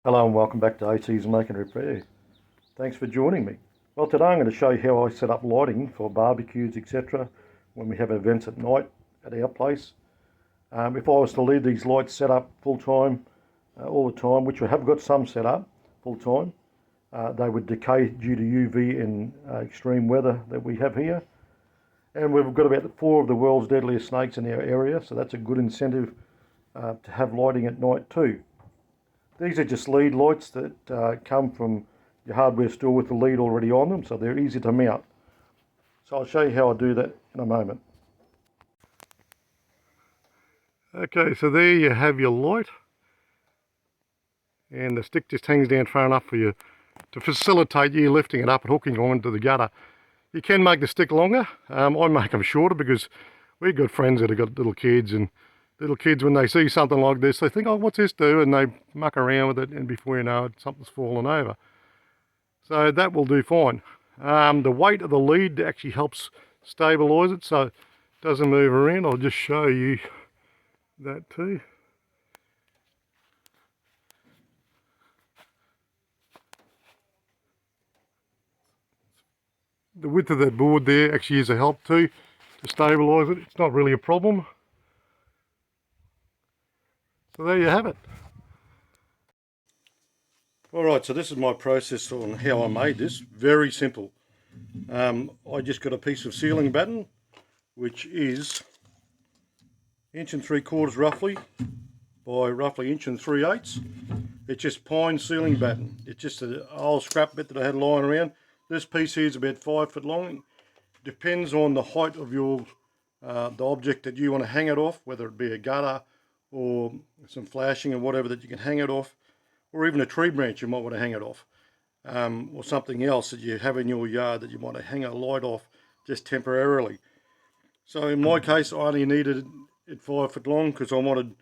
Hello and welcome back to AT's Make and Repair. Thanks for joining me. Well, today I'm going to show you how I set up lighting for barbecues, etc. when we have events at night at our place. If I was to leave these lights set up full time all the time, which I have got some set up full time, they would decay due to UV and extreme weather that we have here. And we've got about 4 of the world's deadliest snakes in our area, so that's a good incentive to have lighting at night too. These are just lead lights that come from your hardware store with the lead already on them, so they're easy to mount. So I'll show you how I do that in a moment. Okay, so there you have your light, and the stick just hangs down far enough for you to facilitate you lifting it up and hooking onto the gutter. You can make the stick longer. I make them shorter because we've got friends that have got little kids, and little kids, when they see something like this, they think, oh, what's this do? And they muck around with it, and before you know it, something's fallen over. So that will do fine. The weight of the lead actually helps stabilise it so it doesn't move around. I'll just show you that too. The width of that board there actually is a help too to stabilise it. It's not really a problem. So there you have it. Alright, so this is my process on how I made this. Very simple. I just got a piece of sealing batten, which is 1 3/4 roughly by roughly 1 3/8. It's just pine sealing batten. It's just an old scrap bit that I had lying around. This piece here is about 5 foot long. Depends on the height of your the object that you want to hang it off, whether it be a gutter or some flashing or whatever that you can hang it off, or even a tree branch you might want to hang it off, or something else that you have in your yard that you want to hang a light off just temporarily. So in my case, I only needed it 5 foot long because I wanted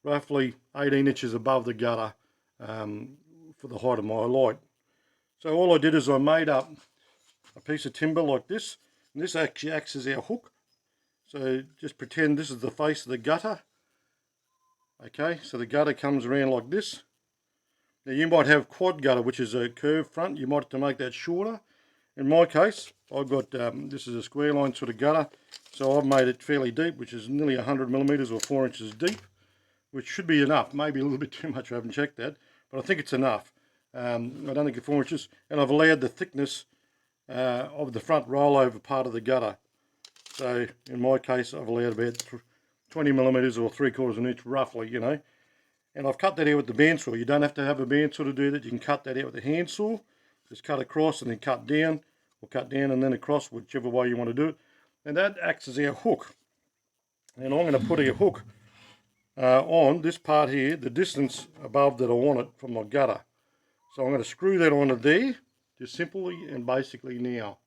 roughly 18 inches above the gutter for the height of my light. So all I did is I made up a piece of timber like this, and this actually acts as our hook. So just pretend this is the face of the gutter. Okay, so the gutter comes around like this. Now you might have quad gutter, which is a curved front. You might have to make that shorter. In my case, I've got, this is a square line sort of gutter, so I've made it fairly deep, which is nearly 100 millimeters or 4 inches deep, which should be enough. Maybe a little bit too much, I haven't checked that, but I think it's enough. I don't think it's 4 inches, and I've allowed the thickness of the front rollover part of the gutter. So in my case, I've allowed about 20 millimeters or 3/4 inch roughly, you know. And I've cut that out with the bandsaw. You don't have to have a bandsaw to do that. You can cut that out with a handsaw. Just cut across and then cut down, or cut down and then across, whichever way you want to do it. And that acts as our hook. And I'm going to put a hook on this part here, the distance above that I want it from my gutter. So I'm going to screw that onto there, just simply and basically now.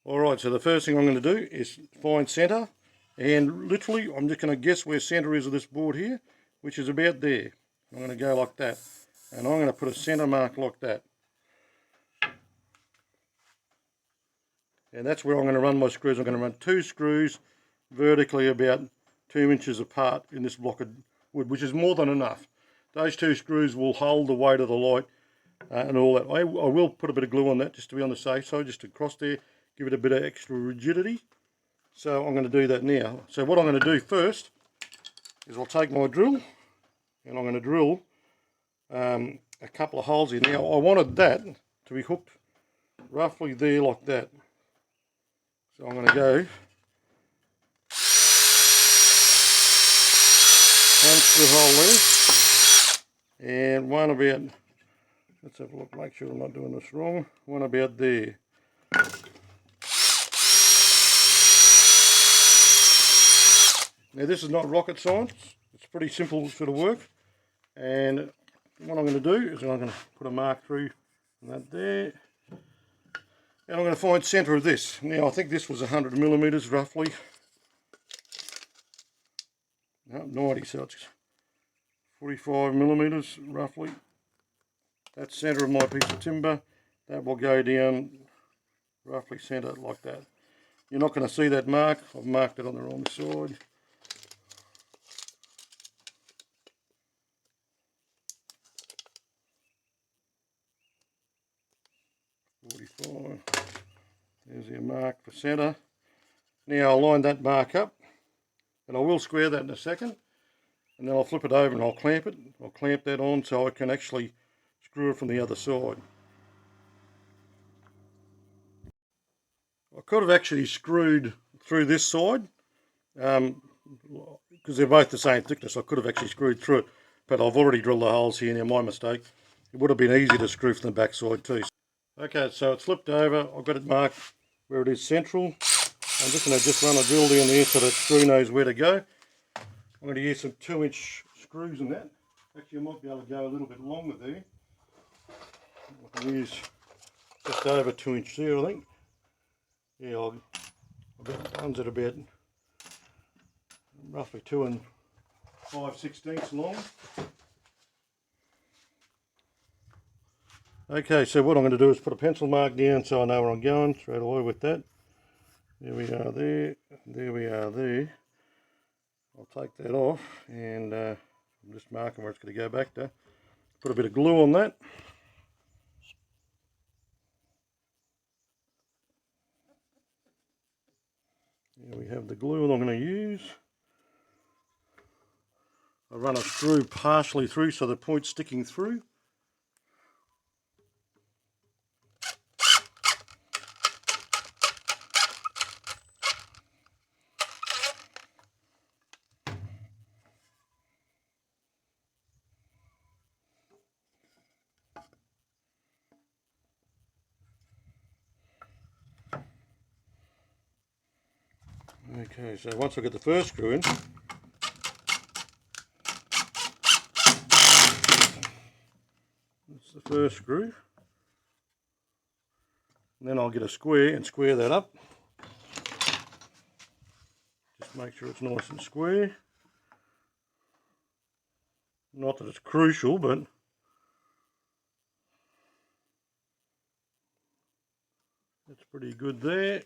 Alright, so the first thing I'm going to do is find centre, and literally I'm just going to guess where centre is of this board here, which is about there. I'm going to go like that, and I'm going to put a centre mark like that. And that's where I'm going to run my screws. I'm going to run 2 screws vertically about 2 inches apart in this block of wood, which is more than enough. Those 2 screws will hold the weight of the light and all that. I will put a bit of glue on that just to be on the safe side, just across there, give it a bit of extra rigidity. So I'm going to do that now. So what I'm going to do first is I'll take my drill and I'm going to drill a couple of holes in. Now I wanted that to be hooked roughly there like that. So I'm going to go one screw hole there, and one about, let's have a look, make sure I'm not doing this wrong, one about there. Now this is not rocket science, it's pretty simple sort of work, and what I'm going to do is I'm going to put a mark through that there, and I'm going to find centre of this. Now I think this was 100 millimeters roughly, no, 90, so it's 45 millimeters roughly. That's centre of my piece of timber. That will go down roughly centre like that. You're not going to see that mark, I've marked it on the wrong side. 45. There's your mark for centre. Now I'll line that mark up, and I will square that in a second, and then I'll flip it over and I'll clamp it. I'll clamp that on so I can actually screw it from the other side. I could have actually screwed through this side, because they're both the same thickness. I could have actually screwed through it, but I've already drilled the holes here. Now, my mistake. It would have been easy to screw from the back side too. Okay, so it's flipped over. I've got it marked where it is central. I'm just going to run a drill down there so that screw knows where to go. I'm going to use some 2-inch screws in that. Actually, I might be able to go a little bit longer there. I can use just over 2-inch there, I think. Yeah, I've got ones that are about roughly 2 5/16 long. Okay, so what I'm going to do is put a pencil mark down so I know where I'm going straight away with that. There we are there, there we are there. I'll take that off, and I'm just marking where it's going to go back to. Put a bit of glue on that. Here we have the glue that I'm going to use. I run a screw partially through so the point's sticking through. Okay, so once I get the first screw in, that's the first screw, and then I'll get a square and square that up. Just make sure it's nice and square. Not that it's crucial, but that's pretty good there.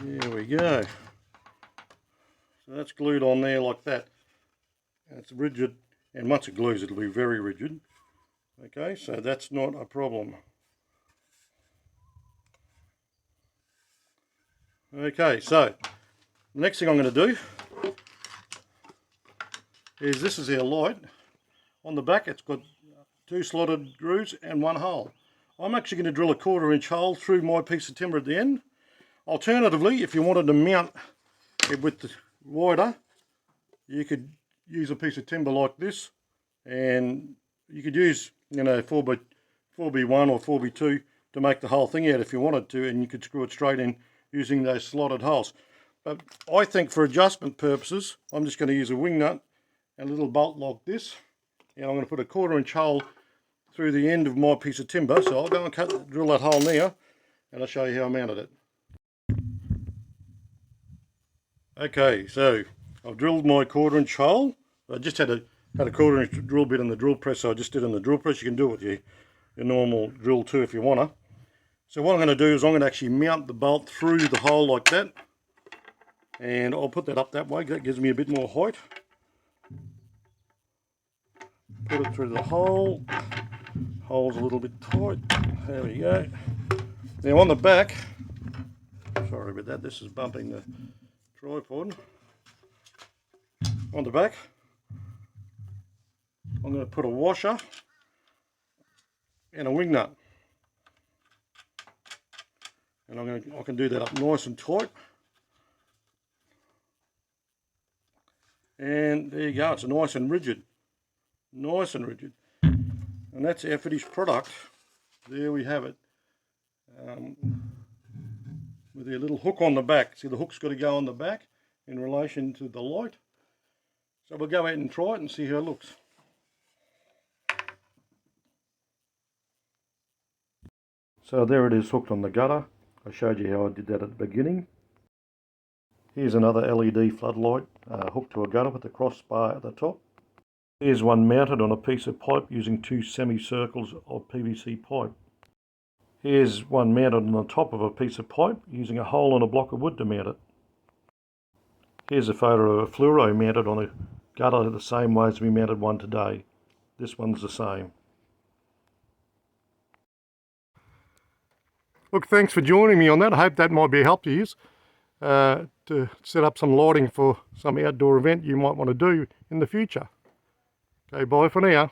There we go. So that's glued on there like that. And it's rigid, and once it glues it'll be very rigid. Okay, so that's not a problem. Okay, so the next thing I'm going to do is, this is our light. On the back it's got 2 slotted grooves and 1 hole. I'm actually going to drill a 1/4 inch hole through my piece of timber at the end. Alternatively, if you wanted to mount it with the wider, you could use a piece of timber like this, and you could use, you know, 4x1 or 4x2 to make the whole thing out if you wanted to, and you could screw it straight in using those slotted holes. But I think for adjustment purposes, I'm just going to use a wing nut and a little bolt like this, and I'm going to put a 1/4 inch hole through the end of my piece of timber. So I'll go and drill that hole now, and I'll show you how I mounted it. Okay, so I've drilled my 1/4 inch hole. I just had a 1/4 inch drill bit in the drill press, so I just did it in the drill press. You can do it with your normal drill too if you wanna. So what I'm going to do is I'm going to actually mount the bolt through the hole like that, and I'll put that up that way. That gives me a bit more height. Put it through the hole. Hole's a little bit tight. There we go. Now on the back, sorry about that, this is bumping the tripod. On the back, I'm going to put a washer and a wing nut, and I can do that up nice and tight. And there you go. It's nice and rigid, and that's our finished product. There we have it, with a little hook on the back. See, the hook's got to go on the back in relation to the light. So we'll go ahead and try it and see how it looks. So there it is, hooked on the gutter. I showed you how I did that at the beginning. Here's another LED floodlight hooked to a gutter with a crossbar at the top. Here's one mounted on a piece of pipe using 2 semicircles of PVC pipe. Here's one mounted on the top of a piece of pipe using a hole in a block of wood to mount it. Here's a photo of a fluoro mounted on a gutter the same way as we mounted one today. This one's the same. Look, thanks for joining me on that. I hope that might be a help to you to set up some lighting for some outdoor event you might want to do in the future. Okay, bye for now.